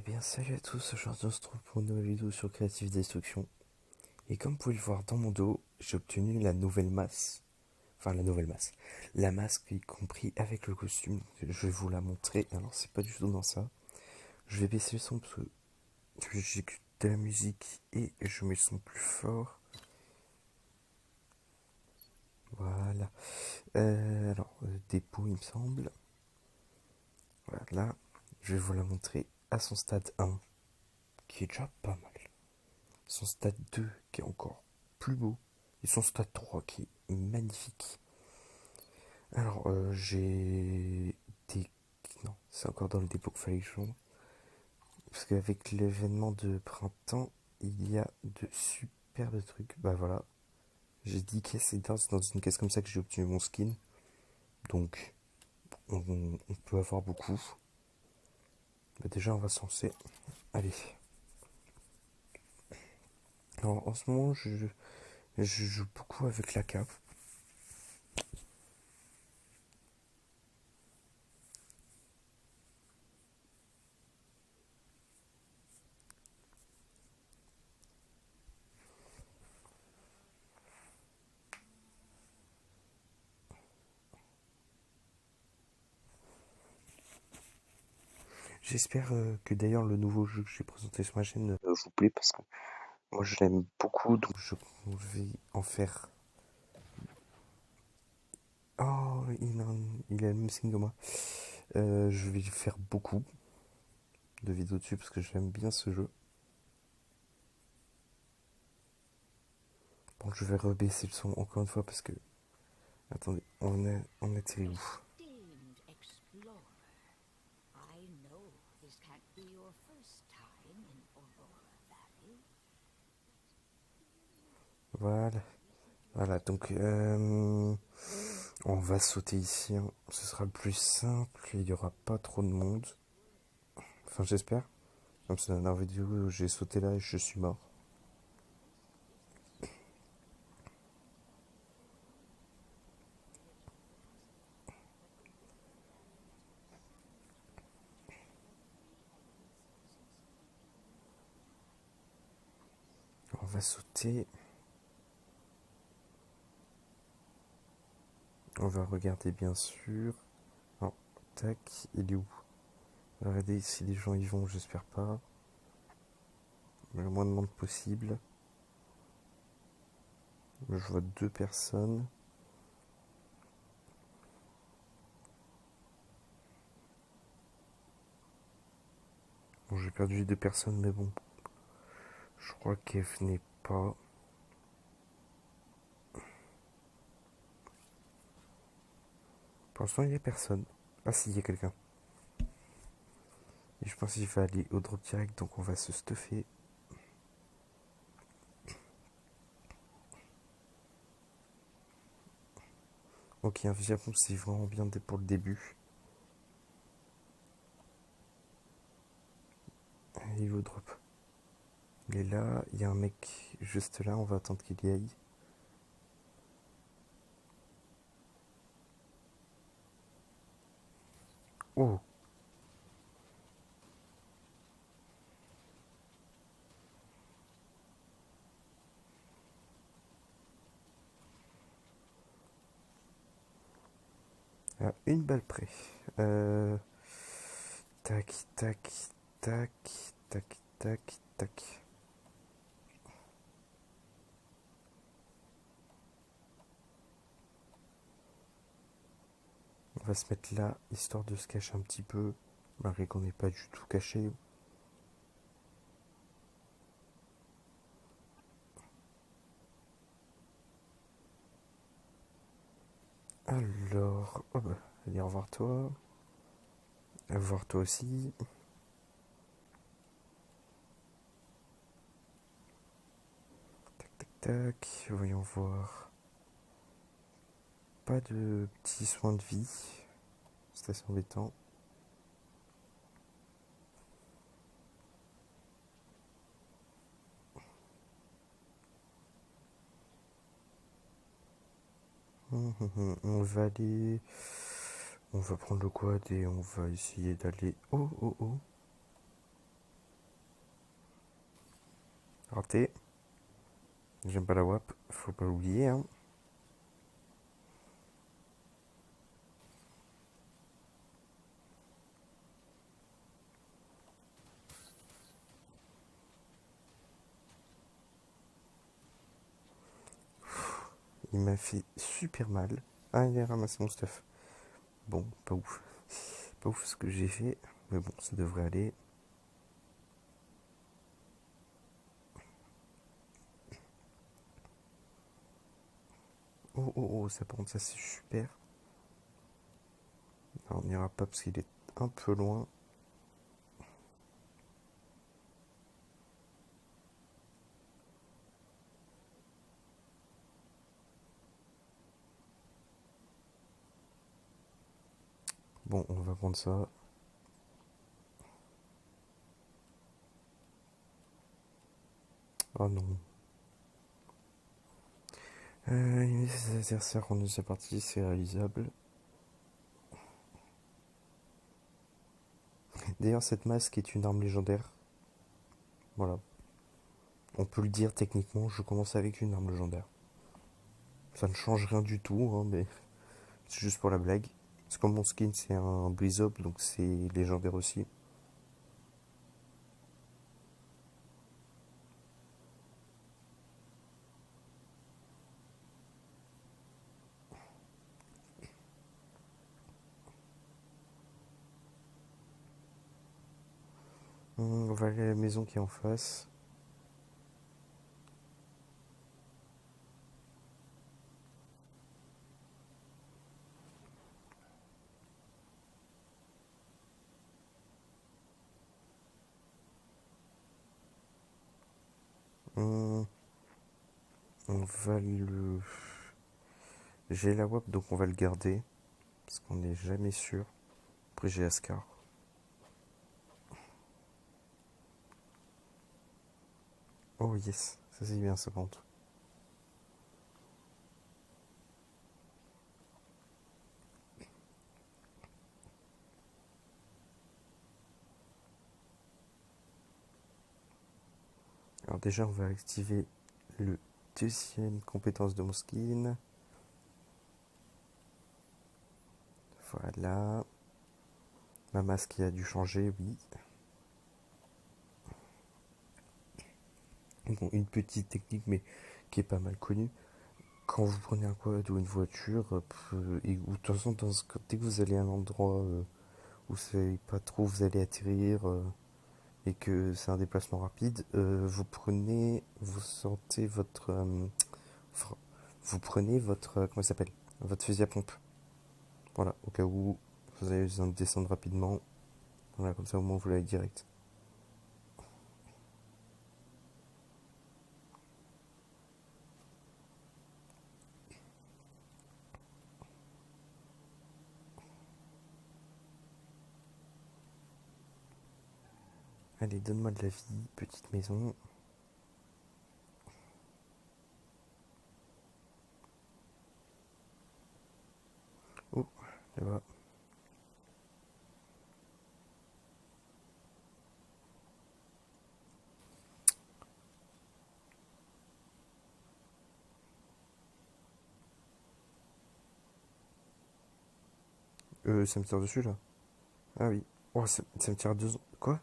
bien, salut à tous, aujourd'hui on se retrouve pour une nouvelle vidéo sur Creative Destruction. Et comme vous pouvez le voir dans mon dos, j'ai obtenu la nouvelle masse. Enfin, la nouvelle masse. La masse y compris avec le costume. Je vais vous la montrer. Alors, c'est pas du tout dans ça. Je vais baisser le son parce que j'écoute de la musique et je mets le son plus fort. Voilà. Dépôt, il me semble. Voilà. Je vais vous la montrer à son stade 1, qui est déjà pas mal. Son stade 2 qui est encore plus beau, et son stade 3 qui est magnifique. Alors, j'ai des... Non, c'est encore dans le dépôt qu'il fallait que je joue. Parce qu'avec l'événement de printemps, il y a de superbes trucs. Bah voilà, j'ai 10 caisses et c'est dans une caisse comme ça que j'ai obtenu mon skin. Donc, on peut avoir beaucoup. Bah déjà, on va se lancer. Allez. Alors, en ce moment, je joue beaucoup avec la cape. J'espère que d'ailleurs le nouveau jeu que j'ai présenté sur ma chaîne vous plaît parce que moi je l'aime beaucoup donc je vais en faire. Oh, il a le même signe que moi. Je vais faire beaucoup de vidéos dessus parce que j'aime bien ce jeu. Bon, je vais rebaisser le son encore une fois parce que. Attendez, on atterrit où? Esteemed explorer, I know this can't be your first time in Aurora Valley. Voilà. Voilà, donc on va sauter ici, hein. Ce sera le plus simple, il n'y aura pas trop de monde. Enfin, j'espère. Comme ça, dans la vidéo, j'ai sauté là et je suis mort. On va sauter. On va regarder bien sûr. Oh, tac, il est où? Regardez si les gens y vont, j'espère pas. Le moins de monde possible. Je vois deux personnes. Bon, j'ai perdu deux personnes, mais bon. Je crois qu'elles venaient pas. Pour l'instant, il n'y a personne. Ah si, il y a quelqu'un. Et je pense qu'il va aller au drop direct, donc on va se stuffer. Ok, un fusil à pompe, c'est vraiment bien pour le début. Il est au drop. Il est là, il y a un mec juste là, on va attendre qu'il y aille. Oh, à une balle près. Euh, tac, tac, tac, tac, tac, tac. On va se mettre là, histoire de se cacher un petit peu, malgré qu'on n'est pas du tout caché. Alors, oh bah, allez, au revoir toi. Au revoir toi aussi. Tac, tac, tac. Voyons voir. Pas de petits soins de vie. C'est assez embêtant. On va aller. On va prendre le quad et on va essayer d'aller. Oh, oh, oh. Raté. J'aime pas la WAP, faut pas l'oublier, hein. Il m'a fait super mal. Ah, il a ramassé mon stuff. Bon, pas ouf. Pas ouf ce que j'ai fait, mais bon, ça devrait aller. Oh, oh, oh, ça par contre, ça c'est super. Non, on n'ira pas parce qu'il est un peu loin. Bon, on va prendre ça. Oh non. Éliminer ses adversaires rendus sa partie, c'est réalisable. D'ailleurs, cette masque est une arme légendaire. Voilà. On peut le dire techniquement, je commence avec une arme légendaire. Ça ne change rien du tout, hein, mais c'est juste pour la blague. C'est comme mon skin, c'est un Blizzop, donc c'est légendaire aussi. On va aller à la maison qui est en face. On va le... J'ai la WAP, donc on va le garder. Parce qu'on n'est jamais sûr. Après, j'ai Ascar. Oh yes, ça c'est bien ça par contre. Alors déjà, on va activer le deuxième compétence de mon skin. Voilà. Ma masque a dû changer, oui. Bon, une petite technique, mais qui est pas mal connue. Quand vous prenez un quad ou une voiture, et ou de toute façon, dès que vous allez à un endroit où vous savez pas trop où vous allez atterrir et que c'est un déplacement rapide, vous sortez vous prenez votre, comment ça s'appelle, votre fusil à pompe. Voilà, au cas où vous avez besoin de descendre rapidement. Voilà, comme ça au moins vous l'avez direct. Allez, donne-moi de la vie, petite maison. Oh, là-bas. Ça me tire dessus là. Ah oui. Oh, ça me tire à 2 ans. Quoi?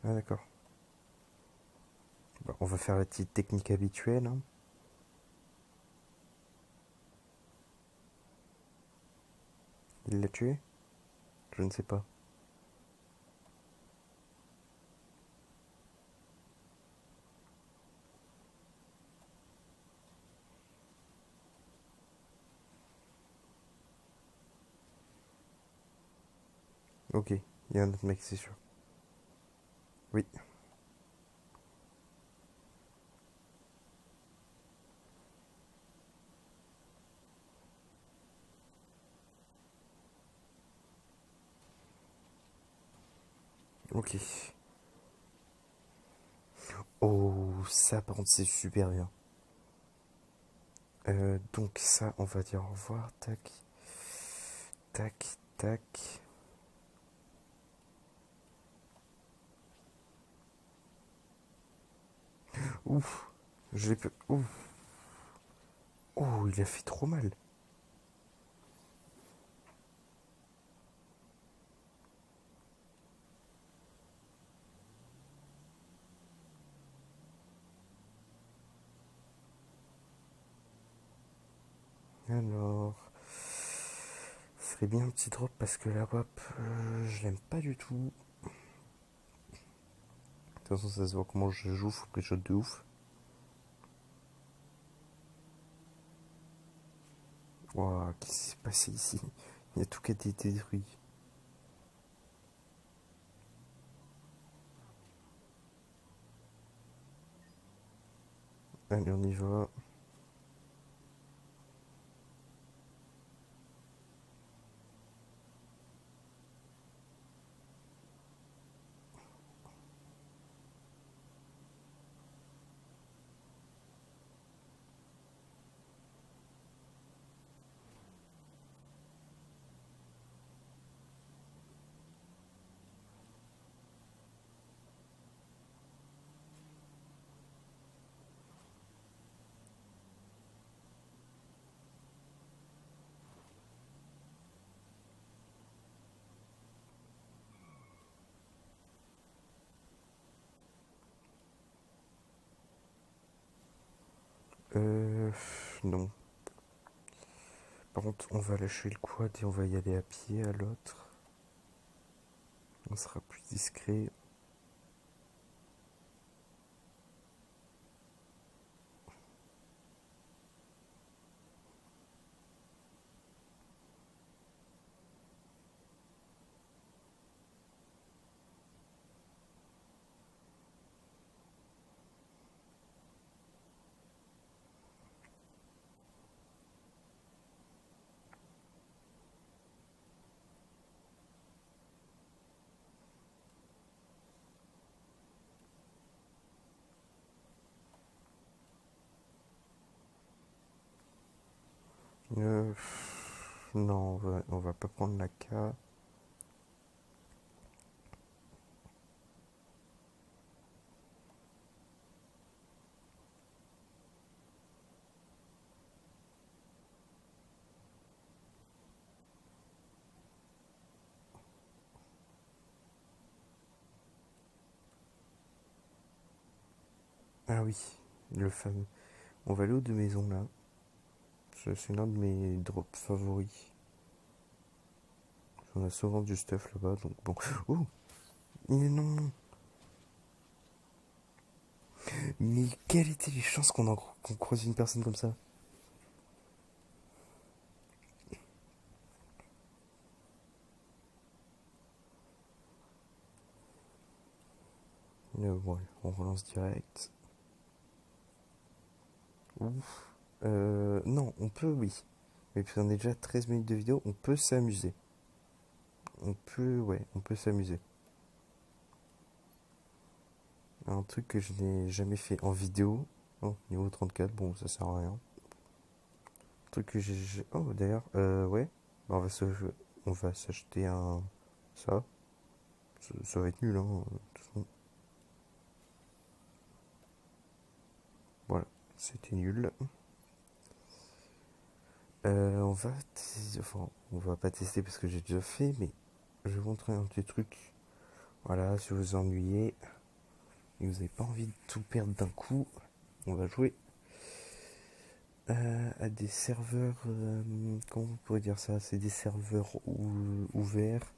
Ah d'accord. Bah, on va faire la petite technique habituelle, hein. Il l'a tué? Je ne sais pas. Ok, il y a un autre mec, c'est sûr. Oui. Ok. Oh, ça par contre c'est super bien. Donc ça, on va dire au revoir. Tac, tac, tac. Ouf. Je l'ai peu. Ouf. Oh, il a fait trop mal. Alors. Ce serait bien un petit drop parce que la WAP, je l'aime pas du tout. De toute façon, ça se voit comment je joue, faut pré-shot de ouf. Waouh, qu'est-ce qui s'est passé ici? Il y a tout qui a été détruit. Allez, on y va. Non. Par contre, on va lâcher le quad et on va y aller à pied à l'autre. On sera plus discret. Non, on va pas prendre la K. Ah oui, le fameux. On va aller aux deux maisons là. C'est l'un de mes drops favoris. On a souvent du stuff là-bas, donc bon. Oh, mais non. Mais quelles étaient les chances qu'on croise une personne comme ça? Bon, on relance direct. Ouf. Non, on peut, oui. Mais puis on est déjà à 13 minutes de vidéo, on peut s'amuser. On peut s'amuser. Un truc que je n'ai jamais fait en vidéo. Oh, niveau 34, bon, ça sert à rien. Un truc que j'ai. Oh, d'ailleurs, ouais. Bah, on va s'acheter un. Ça. Ça va être nul, hein. De toute façon. Voilà, c'était nul. Enfin, on va pas tester parce que j'ai déjà fait, mais je vais vous montrer un petit truc. Voilà, si vous vous ennuyez et que vous n'avez pas envie de tout perdre d'un coup, on va jouer à des serveurs. Comment vous pourrez dire ça? C'est des serveurs ouverts.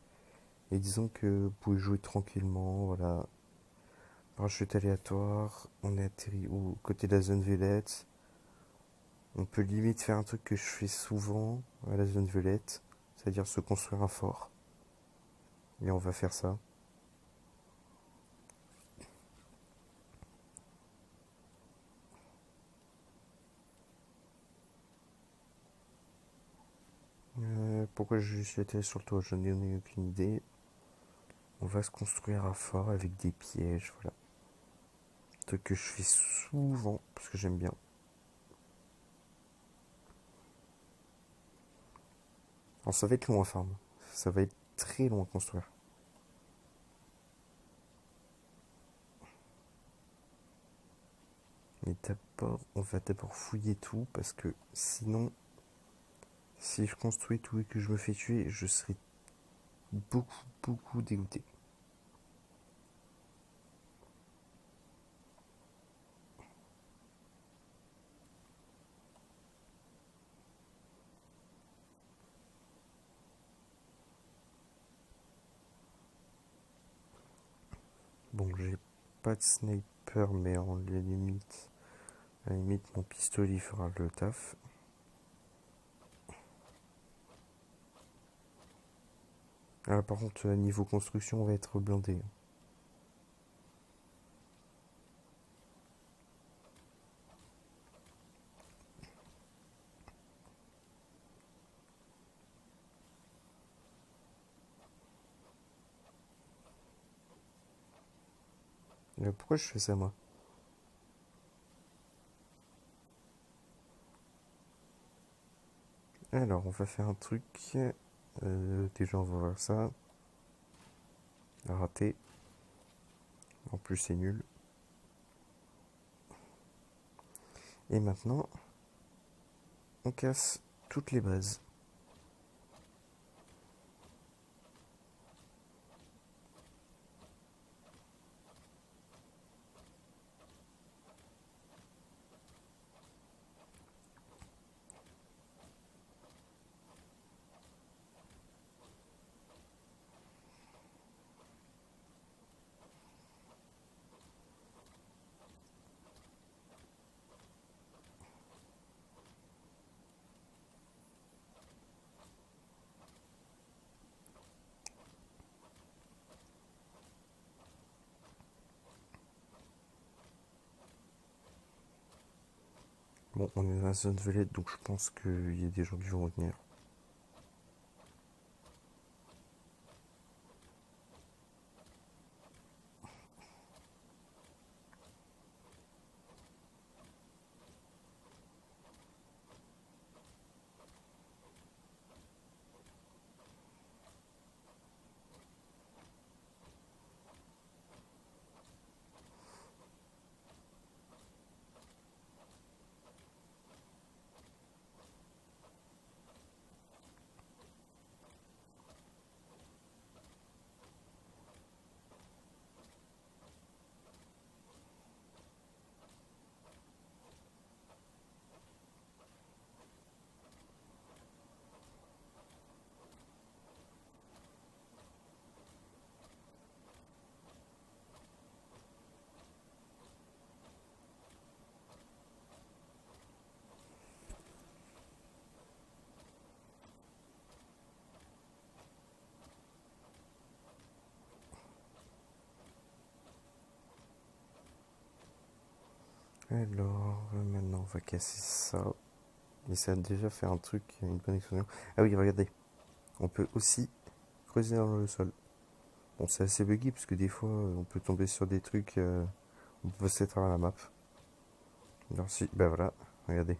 Et disons que vous pouvez jouer tranquillement. Voilà, parachute aléatoire. On est atterri au côté de la zone violette. On peut limite faire un truc que je fais souvent à la zone violette, c'est-à-dire se construire un fort. Et on va faire ça. Pourquoi je suis allé sur le toit? Je n'en ai aucune idée. On va se construire un fort avec des pièges, voilà. Un truc que je fais souvent parce que j'aime bien. Alors ça va être long à farm. Ça va être très long à construire. Mais d'abord, on va d'abord fouiller tout parce que sinon, si je construis tout et que je me fais tuer, je serai beaucoup dégoûté. Bon, j'ai pas de sniper, mais à la limite, mon pistolet fera le taf. Ah, par contre, niveau construction, on va être blindé. Pourquoi je fais ça, moi? Alors, on va faire un truc. Déjà, on va voir ça. Raté. En plus, c'est nul. Et maintenant, on casse toutes les bases. Bon, on est dans la zone violette, donc je pense qu'il y a des gens qui vont retenir. Alors, maintenant, on va casser ça. Et ça a déjà fait un truc, une bonne explosion. Ah oui, regardez. On peut aussi creuser dans le sol. Bon, c'est assez buggy parce que des fois, on peut tomber sur des trucs. On peut passer à travers la map. Alors, si, ben voilà, regardez.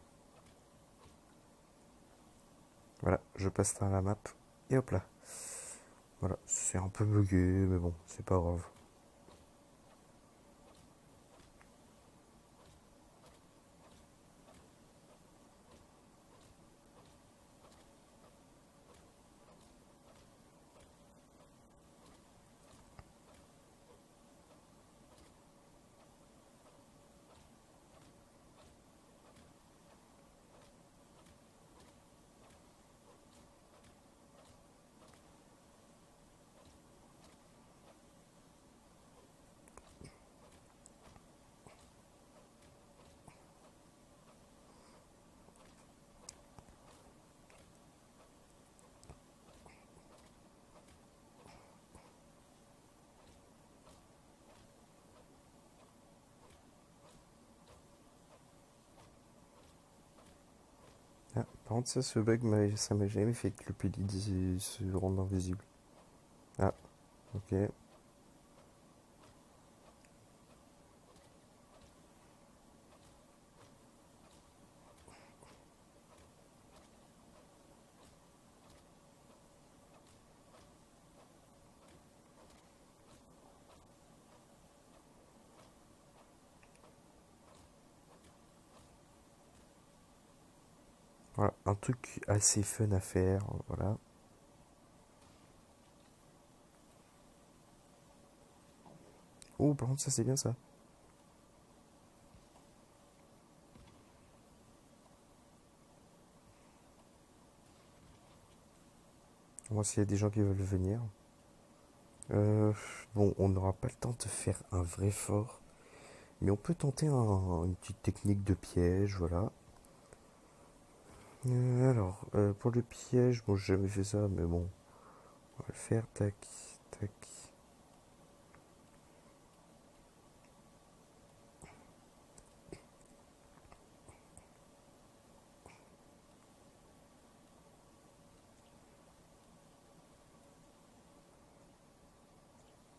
Voilà, je passe à la map. Et hop là. Voilà, c'est un peu bugué, mais bon, c'est pas grave. Ah, par contre, ça, ce bug, ça m'a jamais fait que le pélide se rende invisible. Ah, ok. Voilà, un truc assez fun à faire, voilà. Oh, par contre, ça c'est bien ça. Moi, s'il y a des gens qui veulent venir. Euh, bon, on n'aura pas le temps de faire un vrai fort, mais on peut tenter une petite technique de piège, voilà. Pour le piège, bon, j'ai jamais fait ça, mais bon, on va le faire, tac, tac.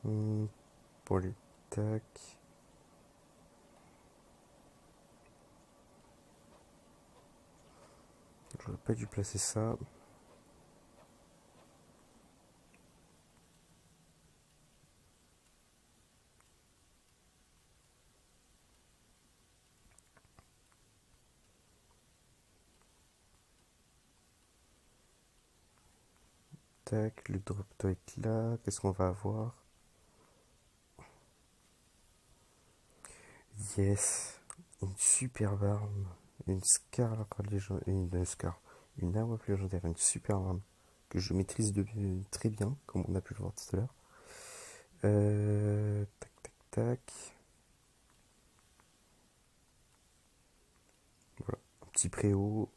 Hmm, pour les tac. J'aurais pas dû placer ça. Tac, le drop doit être là. Qu'est-ce qu'on va avoir? Yes, une superbe arme. Une Scar, une arme légendaire, une super arme que je maîtrise très bien, comme on a pu le voir tout à l'heure. Tac, tac, tac. Voilà, un petit préau.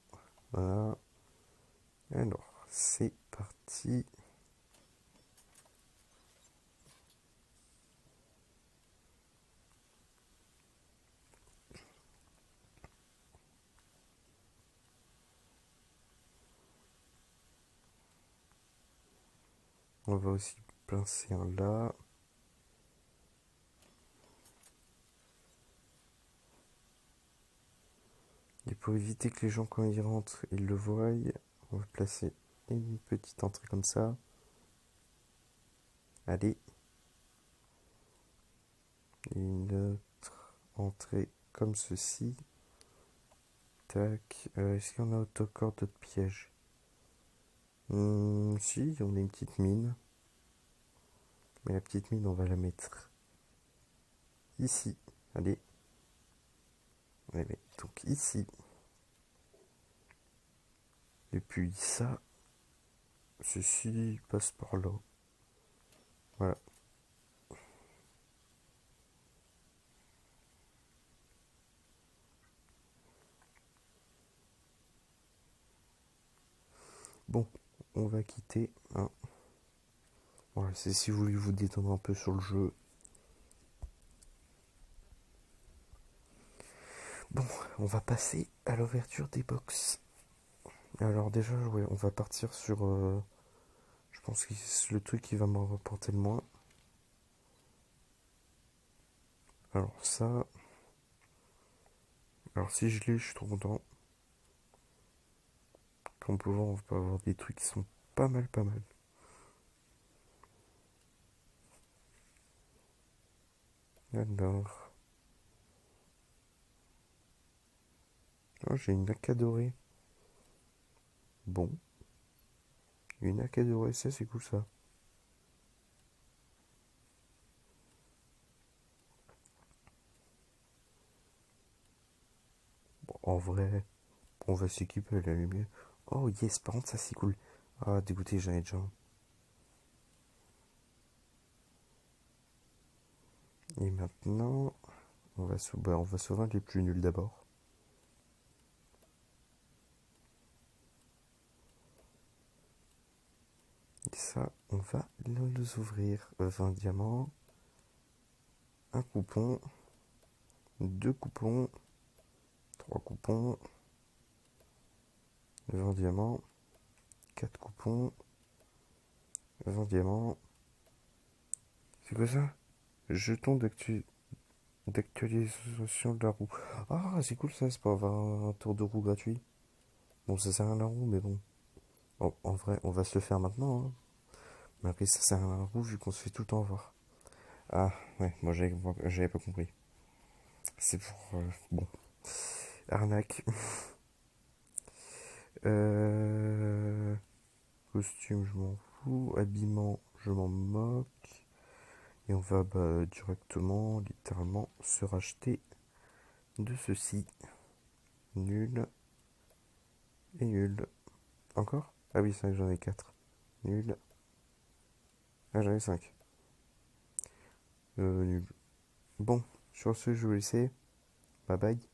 Voilà. Alors, c'est parti. On va aussi placer un là. Et pour éviter que les gens, quand ils rentrent, ils le voient, on va placer une petite entrée comme ça. Allez, une autre entrée comme ceci. Tac. Est-ce qu'il y en a encore d'autres pièges? Si, on a une petite mine. Mais la petite mine, on va la mettre ici. Allez. Allez, donc ici. Et puis ça, ceci passe par là. Voilà. Bon, on va quitter. Hein. Voilà, c'est si vous voulez vous détendre un peu sur le jeu. Bon, on va passer à l'ouverture des box. Alors déjà, ouais, on va partir sur... je pense que c'est le truc qui va me rapporter le moins. Alors ça... Alors si je l'ai, je suis trop content. Comme on peut voir, on va avoir des trucs qui sont pas mal, pas mal. Alors... Oh, j'ai une AK dorée. Bon. Une AK dorée, ça c'est cool ça. Bon, en vrai, on va s'équiper à la lumière. Oh yes, par contre ça c'est cool. Ah dégoûté, j'en ai déjà un. Et maintenant, on va sauver les plus nuls d'abord. Et ça, on va les ouvrir. 20 diamants, un coupon, deux coupons, trois coupons, 20 diamants, quatre coupons, 20 diamants. C'est quoi ça? Jeton d'actualisation de la roue. Ah, c'est cool ça, c'est pour avoir un tour de roue gratuit. Bon, ça sert à rien la roue, mais bon. Bon, en vrai, on va se le faire maintenant. Hein. Mais après, ça sert à rien la roue vu qu'on se fait tout le temps avoir. Ah, ouais, moi j'avais pas compris. C'est pour. Bon. Arnaque. Costume, je m'en fous. Habillement, je m'en moque. Et on va directement, littéralement, se racheter de ceci. Nul. Et nul. Encore? Ah oui, c'est vrai que j'en ai 4. Nul. Ah, j'en ai 5. Nul. Bon, sur ce, je vais vous laisser. Bye bye.